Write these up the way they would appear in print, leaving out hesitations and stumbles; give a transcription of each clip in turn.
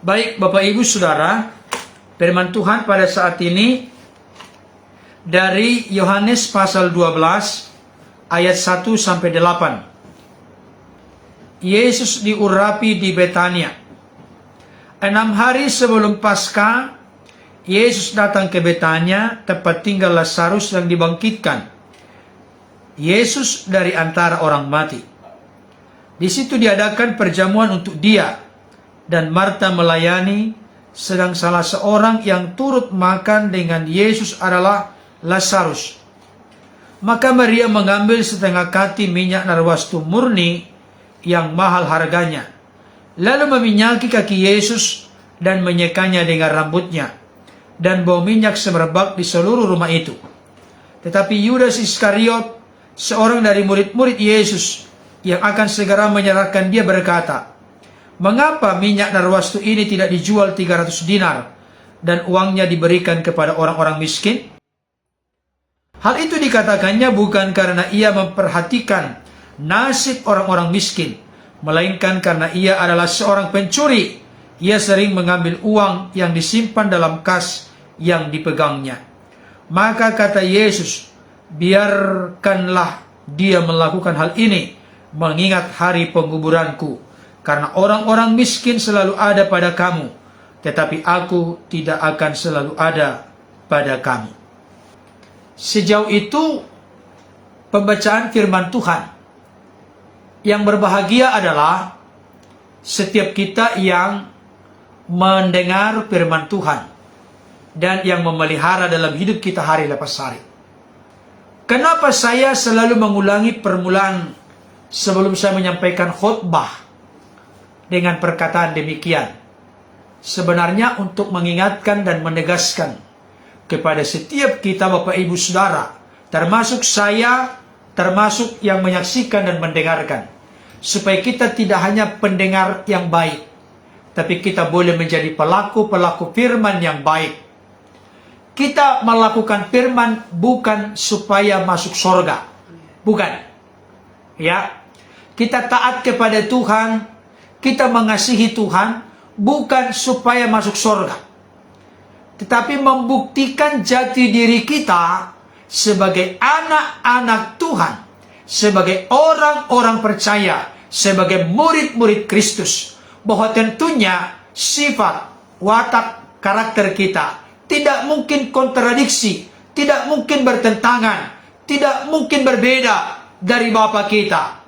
Baik Bapak Ibu Saudara, firman Tuhan pada saat ini dari Yohanes pasal 12 ayat 1 sampai 8. Yesus diurapi di Betania. 6 hari sebelum Paskah, Yesus datang ke Betania, tempat tinggal Lazarus yang dibangkitkan Yesus dari antara orang mati. Di situ diadakan perjamuan untuk dia, dan Marta melayani, sedang salah seorang yang turut makan dengan Yesus adalah Lazarus. Maka Maria mengambil setengah kati minyak narwastu murni yang mahal harganya, lalu meminyaki kaki Yesus dan menyekanya dengan rambutnya, dan bau minyak semerbak di seluruh rumah itu. Tetapi Yudas Iskariot, seorang dari murid-murid Yesus yang akan segera menyerahkan dia, berkata, "Mengapa minyak narwastu ini tidak dijual 300 dinar dan uangnya diberikan kepada orang-orang miskin?" Hal itu dikatakannya bukan karena ia memperhatikan nasib orang-orang miskin, melainkan karena ia adalah seorang pencuri. Ia sering mengambil uang yang disimpan dalam kas yang dipegangnya. Maka kata Yesus, "Biarkanlah dia melakukan hal ini, mengingat hari penguburanku. Karena orang-orang miskin selalu ada pada kamu, tetapi aku tidak akan selalu ada pada kamu." Sejauh itu pembacaan firman Tuhan. Yang berbahagia adalah setiap kita yang mendengar firman Tuhan dan yang memelihara dalam hidup kita hari lepas hari. Kenapa saya selalu mengulangi permulaan sebelum saya menyampaikan khotbah dengan perkataan demikian? Sebenarnya untuk mengingatkan dan menegaskan kepada setiap kita Bapak Ibu Saudara, termasuk saya, termasuk yang menyaksikan dan mendengarkan, supaya kita tidak hanya pendengar yang baik, tapi kita boleh menjadi pelaku-pelaku firman yang baik. Kita melakukan firman bukan supaya masuk surga, bukan. Ya, kita taat kepada Tuhan, kita mengasihi Tuhan, bukan supaya masuk surga, tetapi membuktikan jati diri kita sebagai anak-anak Tuhan, sebagai orang-orang percaya, sebagai murid-murid Kristus, bahwa tentunya sifat, watak, karakter kita tidak mungkin kontradiksi, tidak mungkin bertentangan, tidak mungkin berbeda dari Bapa kita.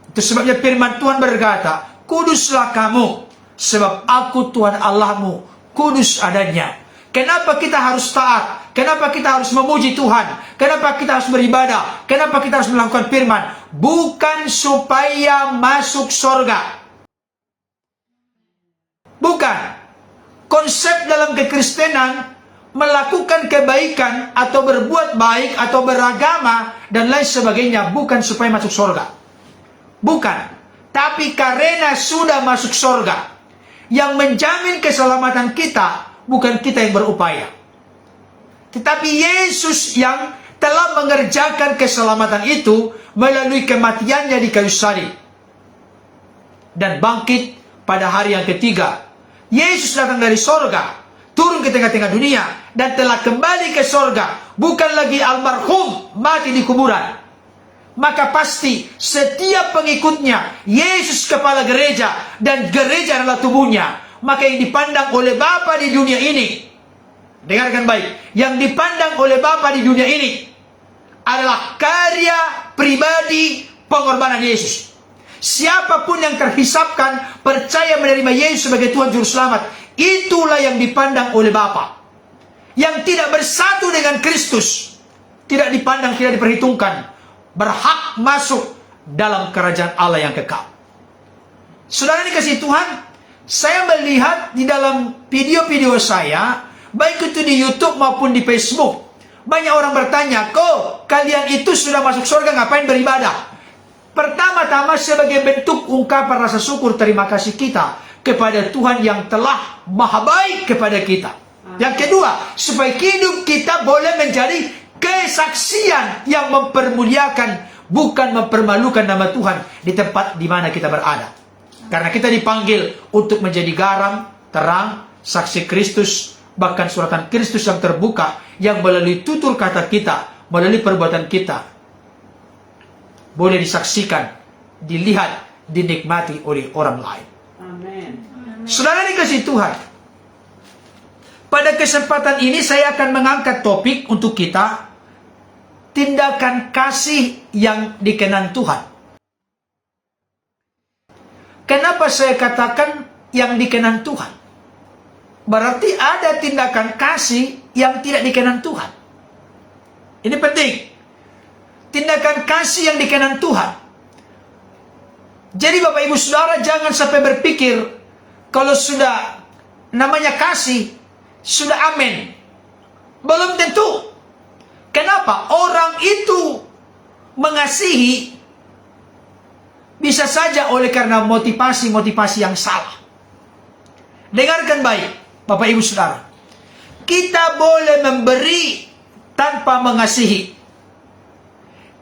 Itu sebabnya firman Tuhan berkata, "Kuduslah kamu, sebab aku Tuhan Allahmu, kudus adanya." Kenapa kita harus taat? Kenapa kita harus memuji Tuhan? Kenapa kita harus beribadah? Kenapa kita harus melakukan firman? Bukan supaya masuk surga. Bukan. Konsep dalam kekristenan, melakukan kebaikan atau berbuat baik atau beragama dan lain sebagainya, bukan supaya masuk surga. Bukan. Tapi karena sudah masuk surga, yang menjamin keselamatan kita bukan kita yang berupaya, tetapi Yesus yang telah mengerjakan keselamatan itu melalui kematiannya di kayu salib dan bangkit pada hari yang ketiga. Yesus datang dari sorga, turun ke tengah-tengah dunia, dan telah kembali ke sorga, bukan lagi almarhum mati di kuburan. Maka pasti setiap pengikutnya, Yesus kepala gereja dan gereja adalah tubuhnya. Maka yang dipandang oleh Bapa di dunia ini, dengarkan baik, yang dipandang oleh Bapa di dunia ini adalah karya pribadi pengorbanan Yesus. Siapapun yang terhisapkan percaya menerima Yesus sebagai Tuhan Juru Selamat, itulah yang dipandang oleh Bapa. Yang tidak bersatu dengan Kristus tidak dipandang, tidak diperhitungkan berhak masuk dalam kerajaan Allah yang kekal. Saudara dikasihi Tuhan, saya melihat di dalam video-video saya, baik itu di YouTube maupun di Facebook, banyak orang bertanya, "Kok kalian itu sudah masuk surga, ngapain beribadah?" Pertama-tama sebagai bentuk ungkapan rasa syukur terima kasih kita kepada Tuhan yang telah maha baik kepada kita. Yang kedua, supaya hidup kita boleh menjadi kesaksian yang mempermuliakan, bukan mempermalukan nama Tuhan di tempat di mana kita berada. Karena kita dipanggil untuk menjadi garam, terang, saksi Kristus, bahkan suratan Kristus yang terbuka, yang melalui tutur kata kita, melalui perbuatan kita, boleh disaksikan, dilihat, dinikmati oleh orang lain. Amin. Saudara dikasih Tuhan, pada kesempatan ini saya akan mengangkat topik untuk kita, tindakan kasih yang dikenan Tuhan. Kenapa saya katakan yang dikenan Tuhan? Berarti ada tindakan kasih yang tidak dikenan Tuhan. Ini penting. Tindakan kasih yang dikenan Tuhan. Jadi Bapak Ibu Saudara jangan sampai berpikir kalau sudah namanya kasih, sudah amin. Belum tentu. Kenapa? Orang itu mengasihi bisa saja oleh karena motivasi-motivasi yang salah. Dengarkan baik, Bapak Ibu Saudara. Kita boleh memberi tanpa mengasihi.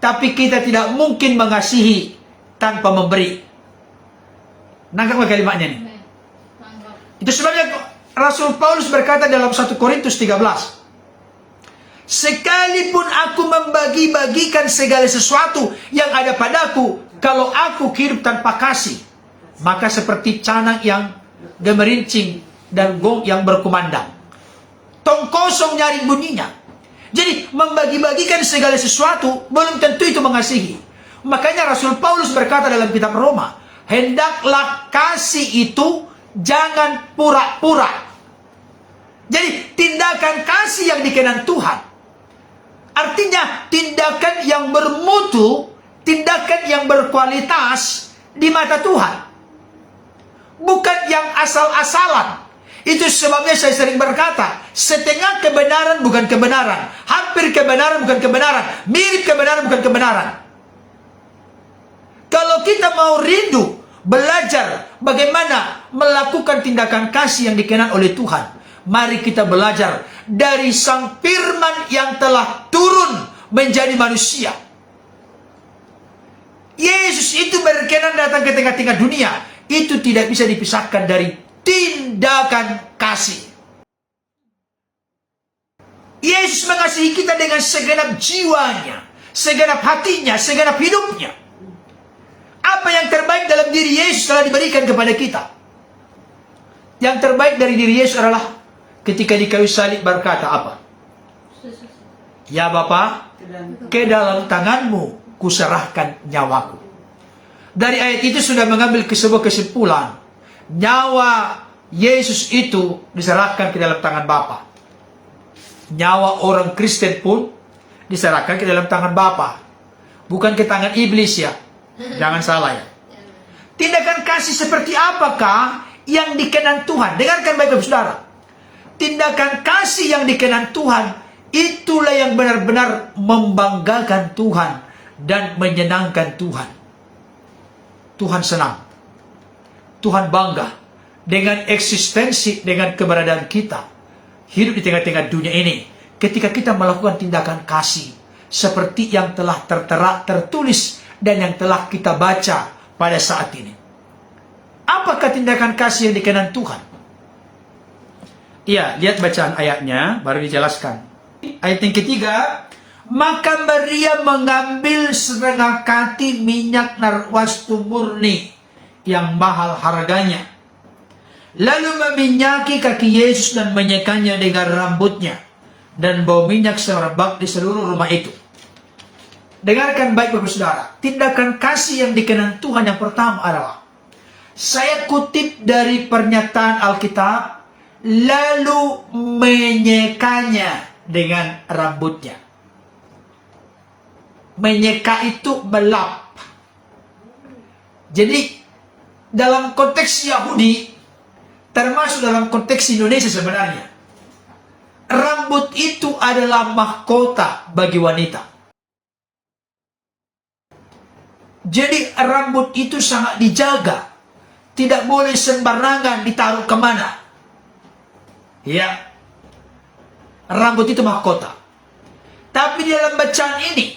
Tapi kita tidak mungkin mengasihi tanpa memberi. Nangkap kalimatnya nih. Itu sebabnya Rasul Paulus berkata dalam 1 Korintus 13. Sekalipun aku membagi-bagikan segala sesuatu yang ada padaku, kalau aku hidup tanpa kasih, maka seperti canang yang gemerincing dan gong yang berkumandang. Tong kosong nyaring bunyinya. Jadi membagi-bagikan segala sesuatu belum tentu itu mengasihi. Makanya Rasul Paulus berkata dalam kitab Roma, hendaklah kasih itu jangan pura-pura. Jadi tindakan kasih yang dikenan Tuhan, artinya tindakan yang bermutu, tindakan yang berkualitas di mata Tuhan. Bukan yang asal-asalan. Itu sebabnya saya sering berkata, setengah kebenaran bukan kebenaran, hampir kebenaran bukan kebenaran, mirip kebenaran bukan kebenaran. Kalau kita mau rindu, belajar bagaimana melakukan tindakan kasih yang dikenan oleh Tuhan, mari kita belajar dari Sang Firman yang telah turun menjadi manusia. Yesus itu berkenan datang ke tengah-tengah dunia. Itu tidak bisa dipisahkan dari tindakan kasih. Yesus mengasihi kita dengan segenap jiwanya, segenap hatinya, segenap hidupnya. Apa yang terbaik dalam diri Yesus telah diberikan kepada kita. Yang terbaik dari diri Yesus adalah ketika di kayu salib berkata apa? Ya Bapa, ke dalam tanganmu kuserahkan nyawaku. Dari ayat itu sudah mengambil sebuah kesimpulan. Nyawa Yesus itu diserahkan ke dalam tangan Bapa. Nyawa orang Kristen pun diserahkan ke dalam tangan Bapa. Bukan ke tangan iblis ya. Jangan salah ya. Tindakan kasih seperti apakah yang dikenan Tuhan? Dengarkan baik-baik saudara. Tindakan kasih yang dikenan Tuhan, itulah yang benar-benar membanggakan Tuhan dan menyenangkan Tuhan. Tuhan senang. Tuhan bangga dengan eksistensi, dengan keberadaan kita hidup di tengah-tengah dunia ini. Ketika kita melakukan tindakan kasih seperti yang telah tertera, tertulis dan yang telah kita baca pada saat ini. Apakah tindakan kasih yang dikenan Tuhan? Iya, lihat bacaan ayatnya baru dijelaskan. Ayat yang ketiga, maka Maria mengambil setengah kati minyak narwastu murni yang mahal harganya, lalu meminyaki kaki Yesus dan menyekanya dengan rambutnya, dan bau minyak semerbak di seluruh rumah itu. Dengarkan baik-baik saudara, tindakan kasih yang dikenan Tuhan yang pertama adalah, saya kutip dari pernyataan Alkitab, lalu menyekanya dengan rambutnya. Menyeka itu melap. Jadi dalam konteks Yahudi, termasuk dalam konteks Indonesia sebenarnya, rambut itu adalah mahkota bagi wanita. Jadi rambut itu sangat dijaga, tidak boleh sembarangan ditaruh kemana. Ya, rambut itu mahkota. Tapi dalam bacaan ini,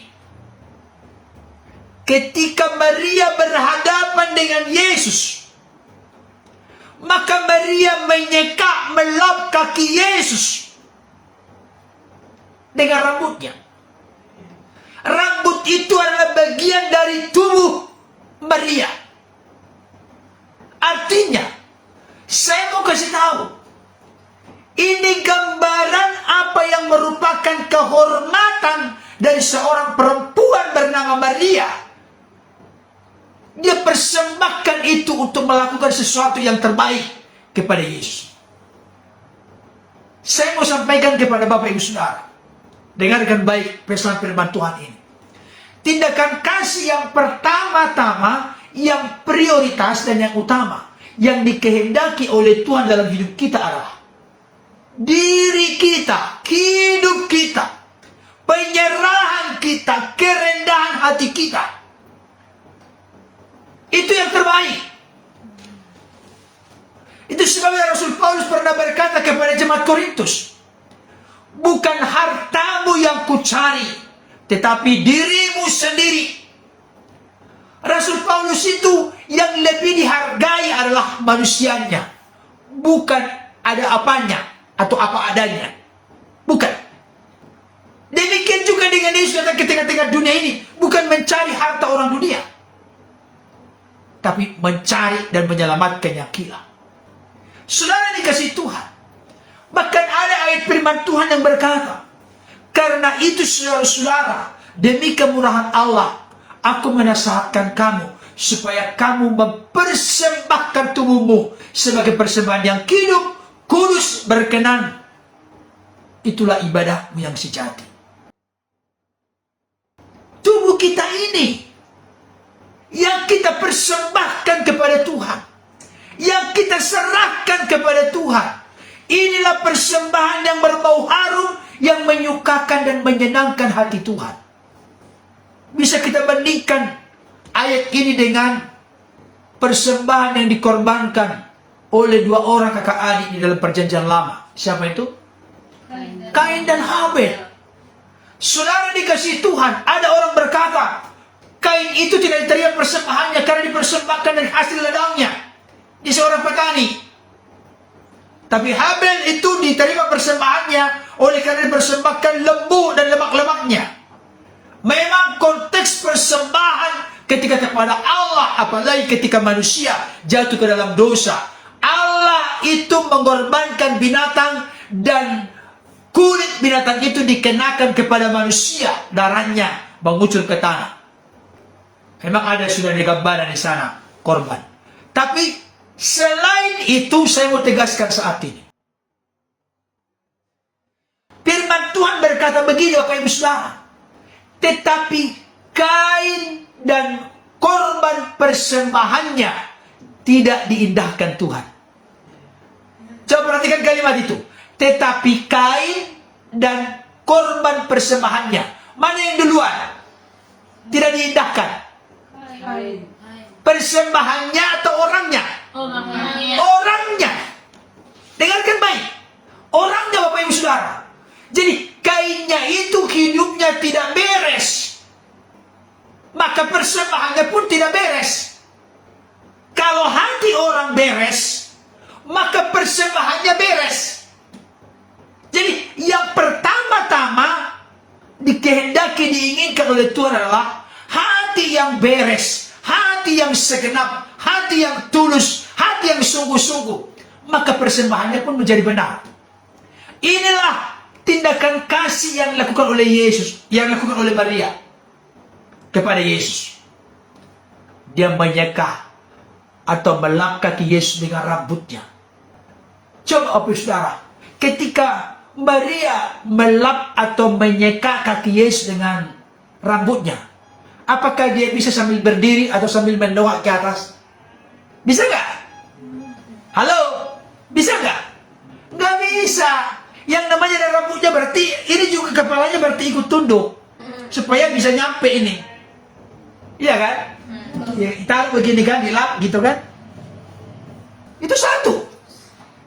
ketika Maria berhadapan dengan Yesus, Maka Maria menyeka, melap kaki Yesus dengan rambutnya. Rambut itu adalah bagian dari tubuh Maria. Artinya, saya mau kasih tahu, ini gambaran apa yang merupakan kehormatan dari seorang perempuan bernama Maria. Dia persembahkan itu untuk melakukan sesuatu yang terbaik kepada Yesus. Saya mau sampaikan kepada Bapak Ibu Saudara, dengarkan baik pesan firman Tuhan ini. Tindakan kasih yang pertama-tama, yang prioritas dan yang utama, yang dikehendaki oleh Tuhan dalam hidup kita adalah diri kita, hidup kita, penyerahan kita, kerendahan hati kita. Itu yang terbaik. Itu sebabnya Rasul Paulus pernah berkata kepada jemaat Korintus, bukan hartamu yang kucari, tetapi dirimu sendiri. Rasul Paulus itu yang lebih dihargai adalah manusianya, bukan ada apanya atau apa adanya. Bukan. Demikian juga dengan Yesus datang ke tengah-tengah dunia ini, bukan mencari harta orang dunia, tapi mencari dan menyelamatkan yang hilang. Saudara dikasih Tuhan, bahkan ada ayat firman Tuhan yang berkata, karena itu saudara-saudara, demi kemurahan Allah, aku menasihatkan kamu supaya kamu mempersembahkan tubuhmu sebagai persembahan yang hidup, kudus, berkenan. Itulah ibadahmu yang sejati. Tubuh kita ini yang kita persembahkan kepada Tuhan, yang kita serahkan kepada Tuhan, inilah persembahan yang berbau harum, yang menyukakan dan menyenangkan hati Tuhan. Bisa kita bandingkan ayat ini dengan persembahan yang dikorbankan oleh dua orang kakak adik di dalam perjanjian lama. Siapa itu? Kain dan Habel. Saudara dikasih Tuhan, ada orang berkata, Kain itu tidak diterima persembahannya karena dipersembahkan dari hasil ladangnya. Dia seorang petani. Tapi Habel itu diterima persembahannya oleh karena dipersembahkan lembu dan lemak-lemaknya. Memang konteks persembahan ketika kepada Allah, apalagi ketika manusia jatuh ke dalam dosa, Allah itu mengorbankan binatang dan kulit binatang itu dikenakan kepada manusia, darahnya mengucur ke tanah. Memang ada sudah digambarkan di sana korban. Tapi selain itu saya mau tegaskan saat ini. Firman Tuhan berkata begini Bapak Ibu Saudara. Tetapi kain dan korban persembahannya tidak diindahkan Tuhan. Coba perhatikan kalimat itu. Tetapi kain dan korban persembahannya. Mana yang duluan? Tidak diindahkan. Persembahannya atau orangnya? Orangnya. Dengarkan baik. Orangnya Bapak Ibu Saudara. Jadi kainnya itu hidupnya tidak beres, maka persembahannya pun tidak beres. Kalau hati orang beres, maka persembahannya beres. Jadi yang pertama-tama dikehendaki, diinginkan oleh Tuhan adalah hati yang beres, hati yang segenap, hati yang tulus, hati yang sungguh-sungguh. Maka persembahannya pun menjadi benar. Inilah tindakan kasih yang dilakukan oleh Yesus, yang dilakukan oleh Maria kepada Yesus. Dia menyeka atau melap kaki Yesus dengan rambutnya. Coba Bapak Saudara, ketika Maria melap atau menyeka kaki Yesus dengan rambutnya, apakah dia bisa sambil berdiri atau sambil mendoak ke atas? Bisa nggak? Halo? Bisa nggak? Nggak bisa. Yang namanya ada rambutnya berarti ini juga kepalanya berarti ikut tunduk supaya bisa nyampe ini. Iya kan? Ya, taruh begini kan, dilap gitu kan? Itu satu.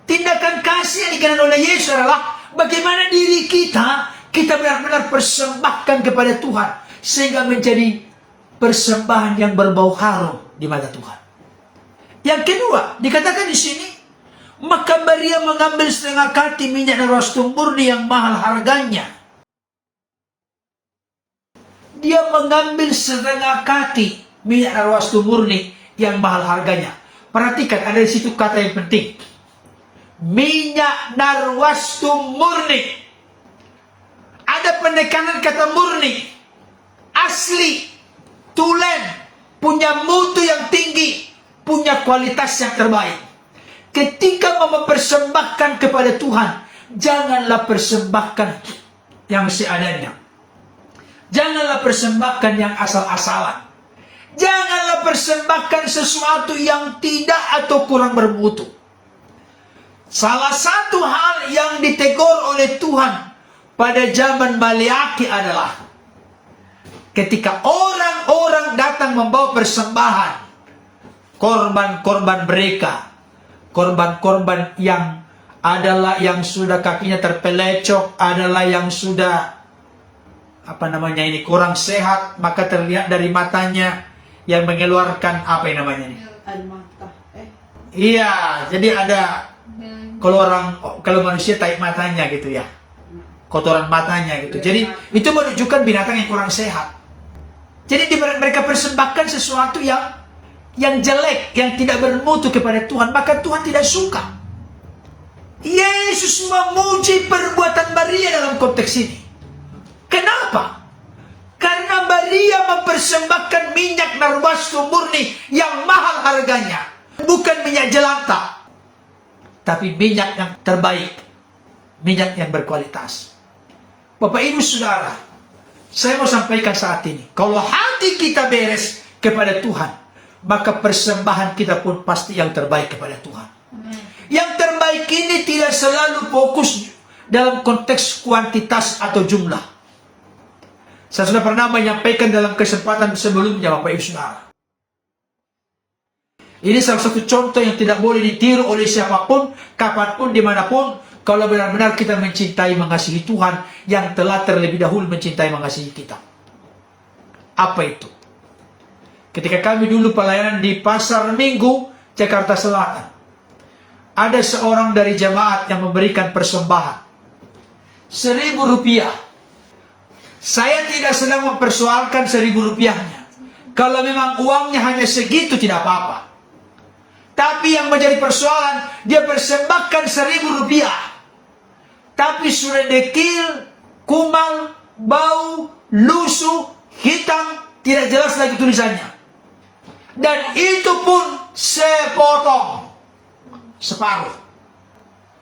Tindakan kasih yang dikenal oleh Yesus adalah bagaimana diri kita benar-benar persembahkan kepada Tuhan sehingga menjadi persembahan yang berbau harum di mata Tuhan. Yang kedua, dikatakan di sini Maka Maria mengambil setengah kati minyak narwastu murni yang mahal harganya. Dia mengambil setengah kati minyak narwastu murni yang mahal harganya. Perhatikan, ada di situ kata yang penting. Minyak narwastu murni. Ada penekanan kata murni. Asli. Tulen. Punya mutu yang tinggi. Punya kualitas yang terbaik. Ketika mempersembahkan kepada Tuhan, janganlah persembahkan yang seadanya. Janganlah persembahkan yang asal-asalan. Janganlah persembahkan sesuatu yang tidak atau kurang bermutu. Salah satu hal yang ditegur oleh Tuhan pada zaman Maleaki adalah ketika orang-orang datang membawa persembahan, korban-korban mereka, korban-korban yang adalah yang sudah kakinya terpelecok, adalah yang sudah kurang sehat, maka terlihat dari matanya yang mengeluarkan Air mata. Iya, jadi ada kalau manusia tarik matanya gitu ya, kotoran matanya gitu. Jadi itu menunjukkan binatang yang kurang sehat. Jadi mereka persembahkan sesuatu yang jelek, yang tidak bermutu kepada Tuhan, maka Tuhan tidak suka. Yesus memuji perbuatan Maria dalam konteks ini. Kenapa? Karena Maria mempersembahkan minyak narwastu murni yang mahal harganya. Bukan minyak jelantah, tapi minyak yang terbaik, minyak yang berkualitas. Bapak Ibu Saudara, saya mau sampaikan saat ini, kalau hati kita beres kepada Tuhan, maka persembahan kita pun pasti yang terbaik kepada Tuhan. Yang terbaik ini tidak selalu fokus dalam konteks kuantitas atau jumlah. Saya sudah pernah menyampaikan dalam kesempatan sebelumnya, Bapak Ibu Saudara. Ini salah satu contoh yang tidak boleh ditiru oleh siapapun, kapanpun, dimanapun, kalau benar-benar kita mencintai, mengasihi Tuhan yang telah terlebih dahulu mencintai, mengasihi kita. Apa itu? Ketika kami dulu pelayanan di Pasar Minggu, Jakarta Selatan, ada seorang dari jemaat yang memberikan persembahan Rp1.000. Saya tidak sedang mempersoalkan Rp1.000-nya. Kalau memang uangnya hanya segitu, tidak apa-apa. Tapi yang menjadi persoalan, dia persembahkan Rp1.000. Tapi sudah dekil, kumal, bau, lusuh, hitam, tidak jelas lagi tulisannya. Dan itu pun sepotong, separuh.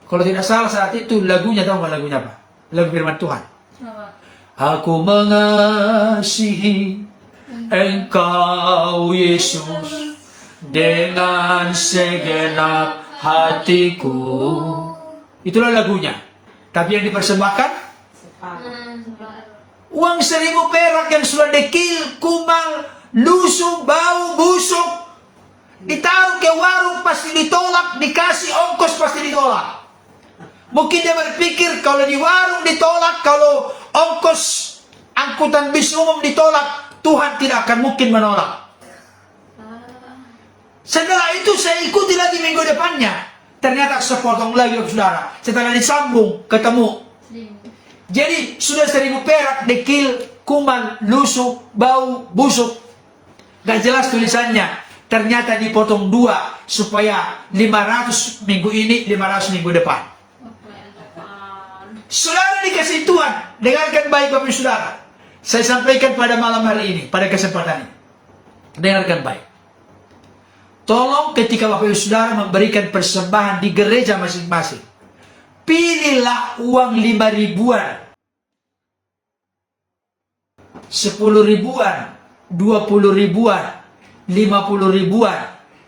Kalau tidak salah saat itu lagunya, tahu nggak lagunya apa? Lagu firman Tuhan. Aku mengasihi Engkau Yesus dengan segenap hatiku. Itulah lagunya. Tapi yang dipersembahkan uang Rp1.000 yang sudah dekil, kumal, lusuh, bau, busuk. Ditaruh ke warung pasti ditolak, dikasih ongkos pasti ditolak. Mungkin dia berpikir kalau di warung ditolak, kalau ongkos angkutan bis umum ditolak, Tuhan tidak akan mungkin menolak. Setelah itu saya ikuti lagi minggu depannya. Ternyata sepotong lagi, saudara. Setelah disambung, ketemu. Jadi sudah Rp1.000, dekil, kuman, lusuh, bau, busuk. Gak jelas tulisannya. Ternyata dipotong 2 supaya 500 minggu ini, 500 minggu depan. Saudara dikasih Tuhan, dengarkan baik Bapak Saudara. Saya sampaikan pada malam hari ini, pada kesempatan ini. Dengarkan baik. Tolong ketika Bapak Saudara memberikan persembahan di gereja masing-masing, pilihlah uang 5.000-an, 10.000-an, 20.000-an, 50.000-an,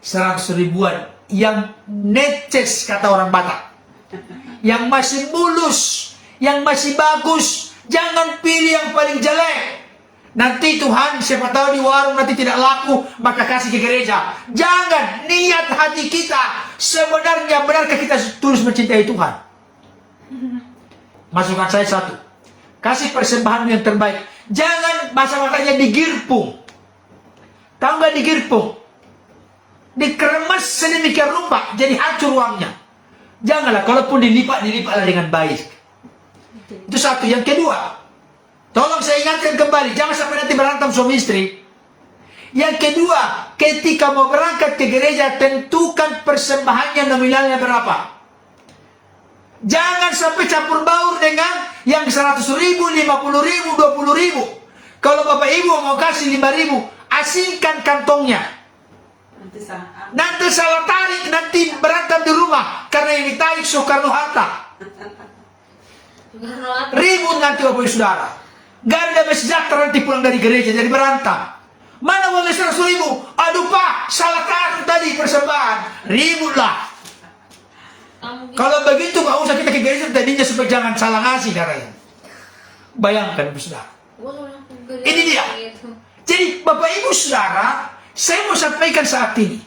100.000-an, yang neces kata orang Batak, yang masih mulus, yang masih bagus. Jangan pilih yang paling jelek. Nanti Tuhan siapa tahu di warung nanti tidak laku, maka kasih ke gereja. Jangan. Niat hati kita sebenarnya, benarkah kita tulus mencintai Tuhan? Masukan saya satu, kasih persembahan yang terbaik. Jangan masa-masanya digirpung. Tahu nggak digirpung? Dikeremas sedemikian rupa jadi hancur uangnya. Janganlah, kalaupun dilipatlah dengan baik. Itu satu. Yang kedua, tolong saya ingatkan kembali, jangan sampai nanti berantem suami istri. Yang kedua, ketika mau berangkat ke gereja, tentukan persembahannya nominalnya berapa. Jangan sampai campur baur dengan yang 100.000, 50.000, 20.000. Kalau Bapak Ibu mau kasih 5.000, asingkan kantongnya. Nanti salah tarik, nanti berantem di rumah. Karena yang ditarik Soekarno-Hatta. Ribut nanti Bapak Ibu Saudara. Gak ada damai sejahtera nanti pulang dari gereja, jadi berantem. Mana uangnya 100.000? Aduh Pak, salah tarik tadi persembahan. Ributlah. Kalau begitu gak usah kita ke gereja tadinya supaya jangan salah ngasih caranya. Bayangkan Bapak Saudara. Ini dia. Jadi Bapak Ibu Saudara, saya mau sampaikan saat ini,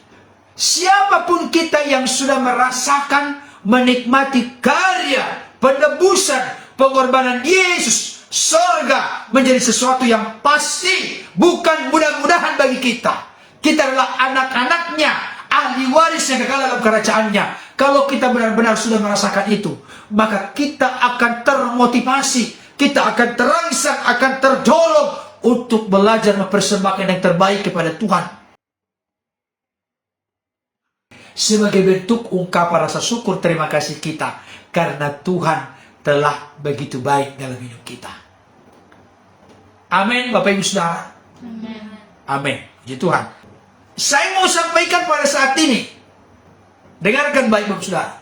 siapapun kita yang sudah merasakan, menikmati karya, penebusan, pengorbanan Yesus, surga menjadi sesuatu yang pasti, bukan mudah-mudahan bagi kita. Kita adalah anak-anaknya, ahli waris yang kekal dalam kerajaannya. Kalau kita benar-benar sudah merasakan itu, maka kita akan termotivasi, kita akan terangsang, akan terdorong untuk belajar mempersembahkan yang terbaik kepada Tuhan. Sebagai bentuk ungkapan rasa syukur terima kasih kita, karena Tuhan telah begitu baik dalam hidup kita. Amin, Bapak Ibu Saudara. Amin. Puji Tuhan. Saya mau sampaikan pada saat ini, dengarkan baik Bapak Saudara.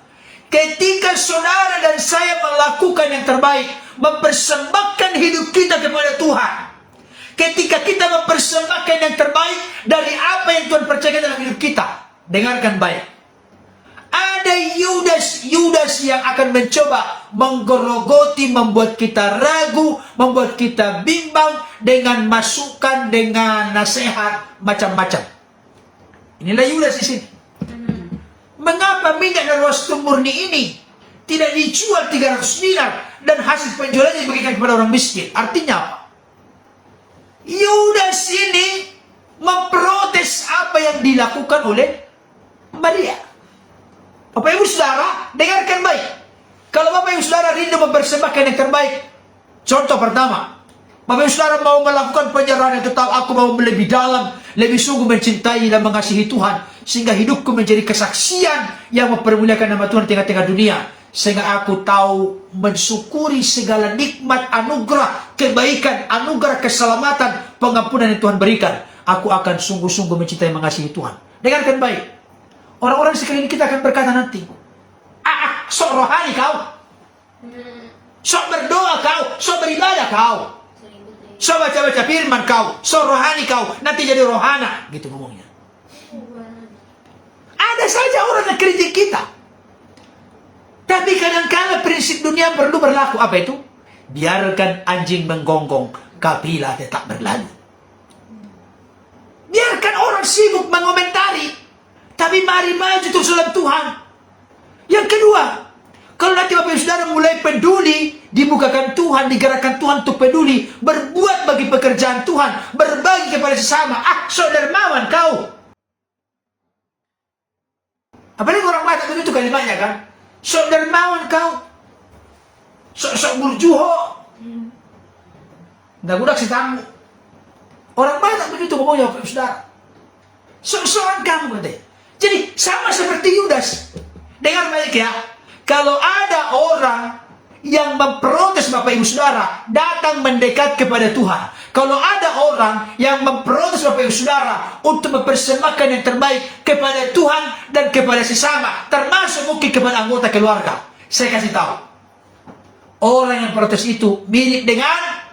Ketika saudara dan saya melakukan yang terbaik, mempersembahkan hidup kita kepada Tuhan, ketika kita mempersembahkan yang terbaik dari apa yang Tuhan percayakan dalam hidup kita, dengarkan baik. Ada Yudas yang akan mencoba menggerogoti, membuat kita ragu, membuat kita bimbang dengan masukan, dengan nasihat macam-macam. Inilah Yudas di sini. Mengapa minyak dan wastru murni ini tidak dijual 300 dinar dan hasil penjualannya diberikan kepada orang miskin? Artinya apa? Yudas ini memprotes apa yang dilakukan oleh Maria. Bapak Ibu Saudara, dengarkan baik. Kalau Bapak Ibu Saudara rindu mempersembahkan yang terbaik, contoh pertama, Bapak Ibu Saudara mau melakukan penyerahan yang total, aku mau lebih dalam, lebih sungguh mencintai dan mengasihi Tuhan, sehingga hidupku menjadi kesaksian yang mempermuliakan nama Tuhan di tengah-tengah dunia, sehingga aku tahu mensyukuri segala nikmat, anugerah, kebaikan, anugerah, keselamatan, pengampunan yang Tuhan berikan. Aku akan sungguh-sungguh mencintai dan mengasihi Tuhan. Dengarkan baik. Orang-orang sekeliling kita akan berkata nanti, sok rohani kau, sok berdoa kau, sok beribadah kau, sok baca-baca firman kau, sok rohani kau, nanti jadi rohana, gitu ngomongnya. Ada saja orang yang kritik kita. Tapi kadang-kadang prinsip dunia perlu berlaku. Apa itu? Biarkan anjing menggonggong, kapilah tetap berlalu. Biarkan orang sibuk mengomentari, tapi mari maju terus dalam Tuhan. Yang kedua, kalau nanti Bapak Ibu Saudara mulai peduli, dibukakan Tuhan, digerakkan Tuhan untuk peduli, berbuat bagi pekerjaan Tuhan, berbagi kepada sesama. Sok dermawan kau. Apalagi orang Batak begitu kalimatnya kan? Sok dermawan kau. Sok burjuho. Nggak gudak si tamu. Orang Batak begitu ngomongnya Bapak Ibu Saudara. Sok-sokan kamu katanya. Jadi sama seperti Yudas. Dengar baik ya. Kalau ada orang yang memprotes Bapak Ibu Saudara, datang mendekat kepada Tuhan. Kalau ada orang yang memprotes Bapak Ibu Saudara untuk mempersembahkan yang terbaik kepada Tuhan dan kepada sesama, termasuk mungkin kepada anggota keluarga, saya kasih tahu, orang yang protes itu mirip dengan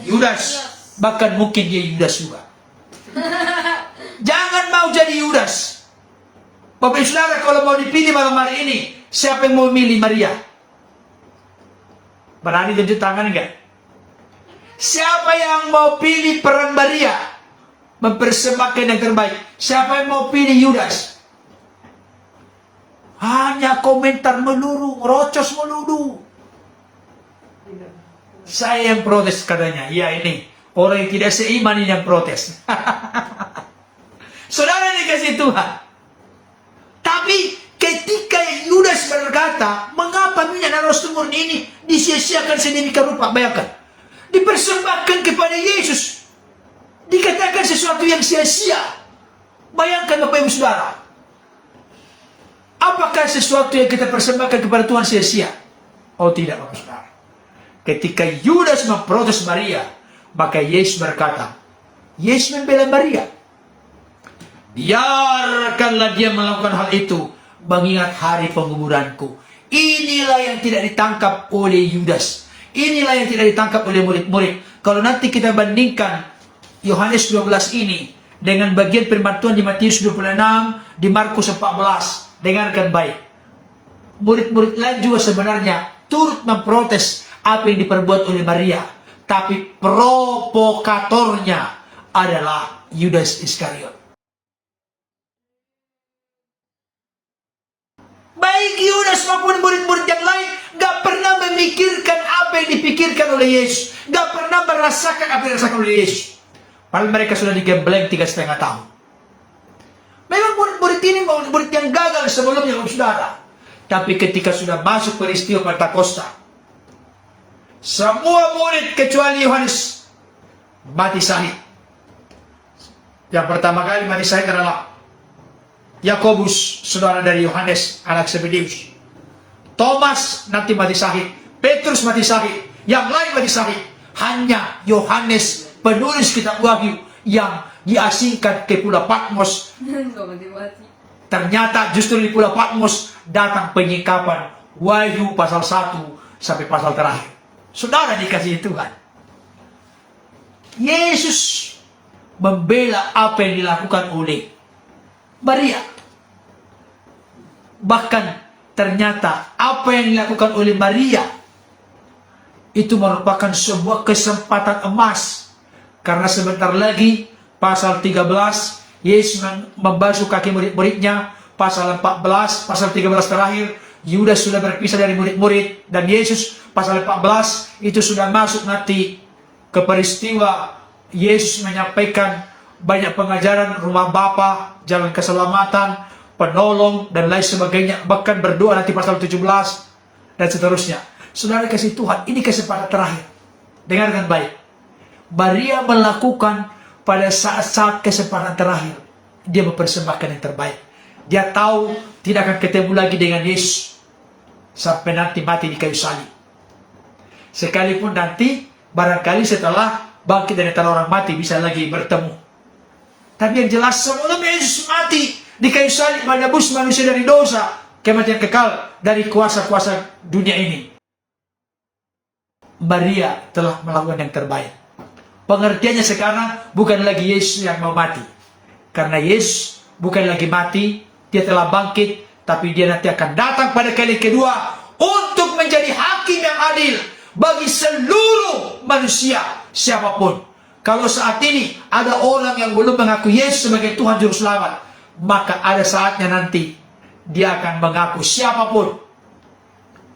Yudas. Bahkan mungkin dia Yudas juga. Jangan mau jadi Yudas. Bapak Ibu Saudara, kalau mau dipilih malam hari ini, siapa yang mau memilih Maria? Berani tunjuk tangan enggak? Siapa yang mau pilih peran Maria, mempersembahkan yang terbaik? Siapa yang mau pilih Yudas? Hanya komentar melulu, rocos melulu. Saya yang protes katanya. Ya, ini orang yang tidak seiman ini yang protes. Saudara dikasih Tuhan. Tapi ketika Yudas berkata, mengapa minyak dan rostum murni ini disia-siakan sedemikian rupa? Bayangkan, dipersembahkan kepada Yesus, dikatakan sesuatu yang sia-sia. Bayangkan Bapak Ibu Saudara, apakah sesuatu yang kita persembahkan kepada Tuhan sia-sia? Oh tidak, Bapak Saudara. Ketika Yudas memprotes Maria, maka Yesus berkata, Yesus membela Maria. Biarkanlah dia melakukan hal itu, mengingat hari penguburanku. Inilah yang tidak ditangkap oleh Yudas. Inilah yang tidak ditangkap oleh murid-murid. Kalau nanti kita bandingkan Yohanes 12 ini dengan bagian firman Tuhan di Matius 26, di Markus 14, dengarkan baik. Murid-murid lain juga sebenarnya turut memprotes apa yang diperbuat oleh Maria, tapi provokatornya adalah Yudas Iskariot. Baik Yudas maupun murid-murid yang lain gak pernah memikirkan apa yang dipikirkan oleh Yesus, gak pernah merasakan apa yang dirasakan oleh Yesus. Padahal mereka sudah digembleng 3,5 tahun. Memang murid-murid ini murid yang gagal sebelumnya, saudara. Tapi ketika sudah masuk peristiwa Pentakosta, semua murid kecuali Yohanes mati syahid. Yang pertama kali mati syahid adalah Yakobus, saudara dari Yohanes, anak Zebedeus. Thomas nanti mati syahid. Petrus mati syahid. Yang lain mati syahid. Hanya Yohanes, penulis kitab Wahyu, yang diasingkan ke Pulau Patmos. Ternyata justru di Pulau Patmos datang penyingkapan Wahyu pasal 1 sampai pasal terakhir. Saudara dikasihi Tuhan, Yesus membela apa yang dilakukan oleh Maria. Bahkan ternyata apa yang dilakukan oleh Maria itu merupakan sebuah kesempatan emas. Karena sebentar lagi pasal 13 Yesus membasuh kaki murid-muridnya. Pasal 14, pasal 13 terakhir Yudas sudah berpisah dari murid-murid. Dan Yesus pasal 14 itu sudah masuk nanti ke peristiwa Yesus menyampaikan banyak pengajaran rumah Bapa, jalan keselamatan, penolong, dan lain sebagainya. Bahkan berdoa nanti pasal 17 dan seterusnya. Saudara kasih Tuhan, ini kesempatan terakhir. Dengarkan baik. Maria melakukan pada saat-saat kesempatan terakhir. Dia mempersembahkan yang terbaik. Dia tahu tidak akan ketemu lagi dengan Yesus sampai nanti mati di kayu salib. Sekalipun nanti barangkali setelah bangkit dari antara orang mati bisa lagi bertemu. Tapi yang jelas sebelum Yesus mati di kayu salib menebus manusia dari dosa, kematian kekal dari kuasa-kuasa dunia ini, Maria telah melakukan yang terbaik. Pengertiannya sekarang bukan lagi Yesus yang mau mati. Karena Yesus bukan lagi mati, dia telah bangkit, tapi dia nanti akan datang pada kali kedua untuk menjadi hakim yang adil bagi seluruh manusia siapapun. Kalau saat ini ada orang yang belum mengaku Yesus sebagai Tuhan Juru Selamat, maka ada saatnya nanti dia akan mengaku siapapun.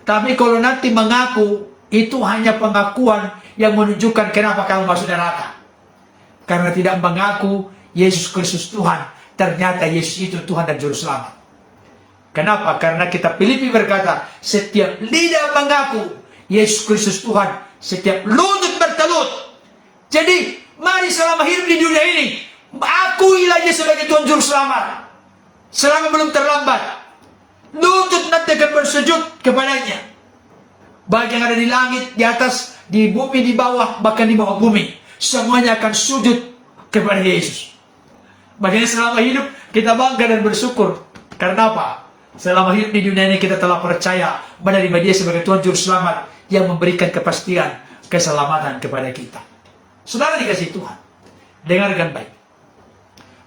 Tapi kalau nanti mengaku, itu hanya pengakuan yang menunjukkan kenapa kamu masuk neraka. Karena tidak mengaku Yesus Kristus Tuhan. Ternyata Yesus itu Tuhan dan Juru Selamat. Kenapa? Karena kitab Filipi berkata, setiap lidah mengaku Yesus Kristus Tuhan, setiap lutut bertelut. Jadi, mari selama hidup di dunia ini, akuilah dia sebagai Tuhan Juru Selamat. Selama belum terlambat. Lutut nanti akan bersujud kepadanya. Baik yang ada di langit, di atas, di bumi, di bawah, bahkan di bawah bumi. Semuanya akan sujud kepada Yesus. Makanya selama hidup kita bangga dan bersyukur. Karena apa? Selama hidup di dunia ini kita telah percaya menerima dia sebagai Tuhan Juru Selamat yang memberikan kepastian keselamatan kepada kita. Saudara dikasih Tuhan, dengarkan baik.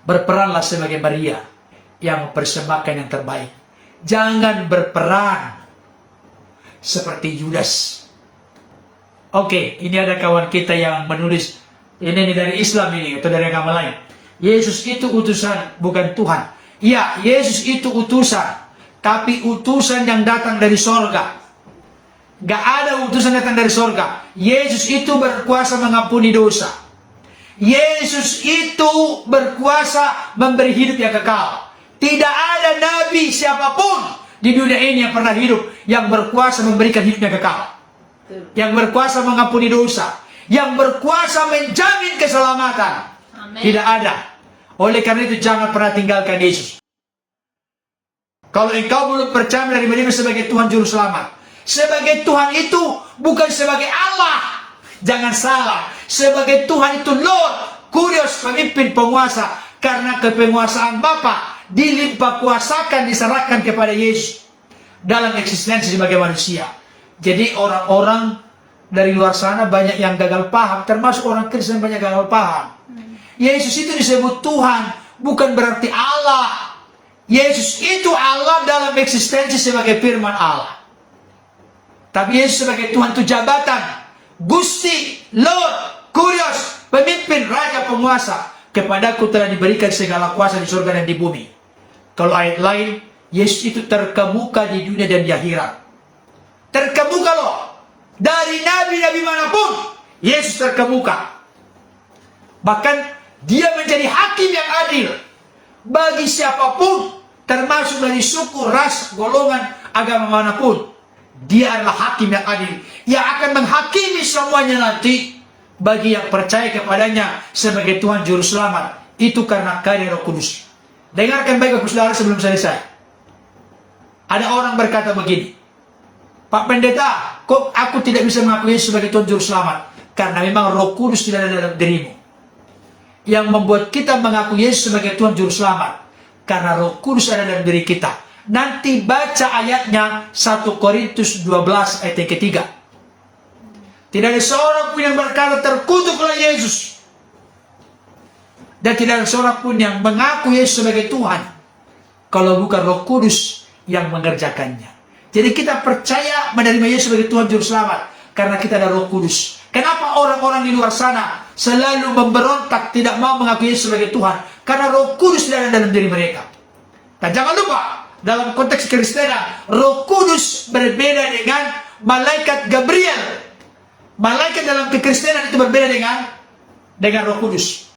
Berperanlah sebagai Maria yang mempersembahkan yang terbaik. Jangan berperan seperti Yudas. Oke, ini ada kawan kita yang menulis, ini dari Islam ini atau dari agama lain. Yesus itu utusan, bukan Tuhan. Ya, Yesus itu utusan, tapi utusan yang datang dari sorga. Gak ada utusan datang dari sorga. Yesus itu berkuasa mengampuni dosa. Yesus itu berkuasa memberi hidup yang kekal. Tidak ada nabi siapapun di dunia ini yang pernah hidup, yang berkuasa memberikan hidupnya kekal, yang berkuasa mengampuni dosa, yang berkuasa menjamin keselamatan. Amin. Tidak ada. Oleh karena itu jangan pernah tinggalkan Yesus. Kalau engkau belum percaya menerima Dia sebagai Tuhan Juru Selamat, sebagai Tuhan itu bukan sebagai Allah. Jangan salah. Sebagai Tuhan itu Lord, Kurios, pemimpin penguasa. Karena kepenguasaan Bapa dilimpah kuasakan, diserahkan kepada Yesus dalam eksistensi sebagai manusia. Jadi orang-orang dari luar sana banyak yang gagal paham, termasuk orang Kristen banyak gagal paham. Yesus itu disebut Tuhan, bukan berarti Allah. Yesus itu Allah dalam eksistensi sebagai firman Allah. Tapi Yesus sebagai Tuhan itu jabatan. Gusti, Lord, Kurios, pemimpin, raja, penguasa. Kepadaku telah diberikan segala kuasa di surga dan di bumi. Kalau ayat lain, Yesus itu terkemuka di dunia dan di akhirat. Terkemuka loh. Dari nabi-nabi manapun, Yesus terkemuka. Bahkan Dia menjadi hakim yang adil bagi siapapun, termasuk dari suku, ras, golongan, agama manapun. Dia adalah hakim yang adil, yang akan menghakimi semuanya nanti bagi yang percaya kepadanya sebagai Tuhan Juru Selamat. Itu karena karya Roh Kudus. Dengarkan baik Bapak Saudara sebelum selesai. Ada orang berkata begini, Pak Pendeta, kok aku tidak bisa mengakui Yesus sebagai Tuhan Juru Selamat? Karena memang Roh Kudus tidak ada dalam dirimu. Yang membuat kita mengaku Yesus sebagai Tuhan Juru Selamat, karena Roh Kudus ada dalam diri kita. Nanti baca ayatnya 1 Korintus 12 ayat yang ketiga. Tidak ada seorang pun yang berkata terkutuklah Yesus, dan tidak ada seorang pun yang mengaku Yesus sebagai Tuhan kalau bukan Roh Kudus yang mengerjakannya. Jadi kita percaya menerima Yesus sebagai Tuhan Juru Selamat karena kita ada Roh Kudus. Kenapa orang-orang di luar sana selalu memberontak, tidak mau mengakui Yesus sebagai Tuhan? Karena Roh Kudus tidak ada dalam diri mereka. Dan jangan lupa, dalam konteks Kristenan, Roh Kudus berbeda dengan malaikat Gabriel. Malaikat dalam kekristenan itu berbeda dengan Roh Kudus.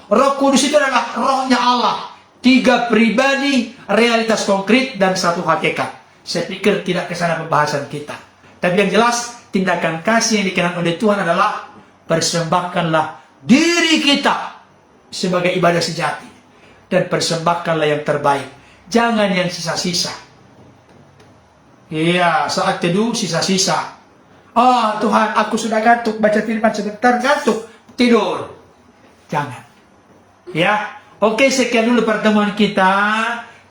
Roh Kudus itu adalah rohnya Allah. 3 pribadi, realitas konkret, dan 1 hakikat. Saya pikir tidak kesana pembahasan kita. Tapi yang jelas, tindakan kasih yang dikenakan oleh Tuhan adalah persembahkanlah diri kita sebagai ibadah sejati. Dan persembahkanlah yang terbaik. Jangan yang sisa-sisa. Iya, saat teduh sisa-sisa. Oh Tuhan, aku sudah ngantuk, baca firman sebentar, ngantuk, tidur. Jangan. Ya, oke, sekian dulu pertemuan kita.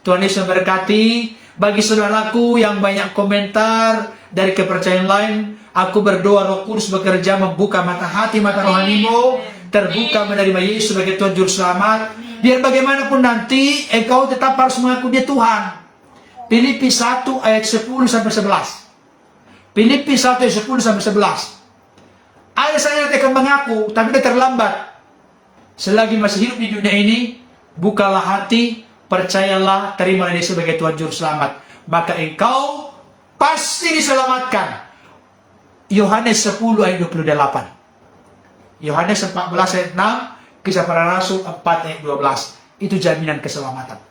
Tuhan Yesus memberkati. Bagi saudaraku yang banyak komentar dari kepercayaan lain, aku berdoa Roh Kudus bekerja membuka mata hati, mata rohanimu, terbuka menerima Yesus sebagai Tuhan Juru Selamat. Biar bagaimanapun nanti, engkau tetap harus mengaku Dia Tuhan. Filipi 1 ayat 10 sampai 11. Filipi 1 ayat 10 sampai 11. Ada saya yang akan mengaku, tapi dia terlambat. Selagi masih hidup di dunia ini, bukalah hati, percayalah, terimalah Dia sebagai Tuhan Juru Selamat. Maka engkau pasti diselamatkan. Yohanes 10 ayat 28. Yohanes 14 ayat 6, Kisah Para Rasul 4 ayat 12. Itu jaminan keselamatan.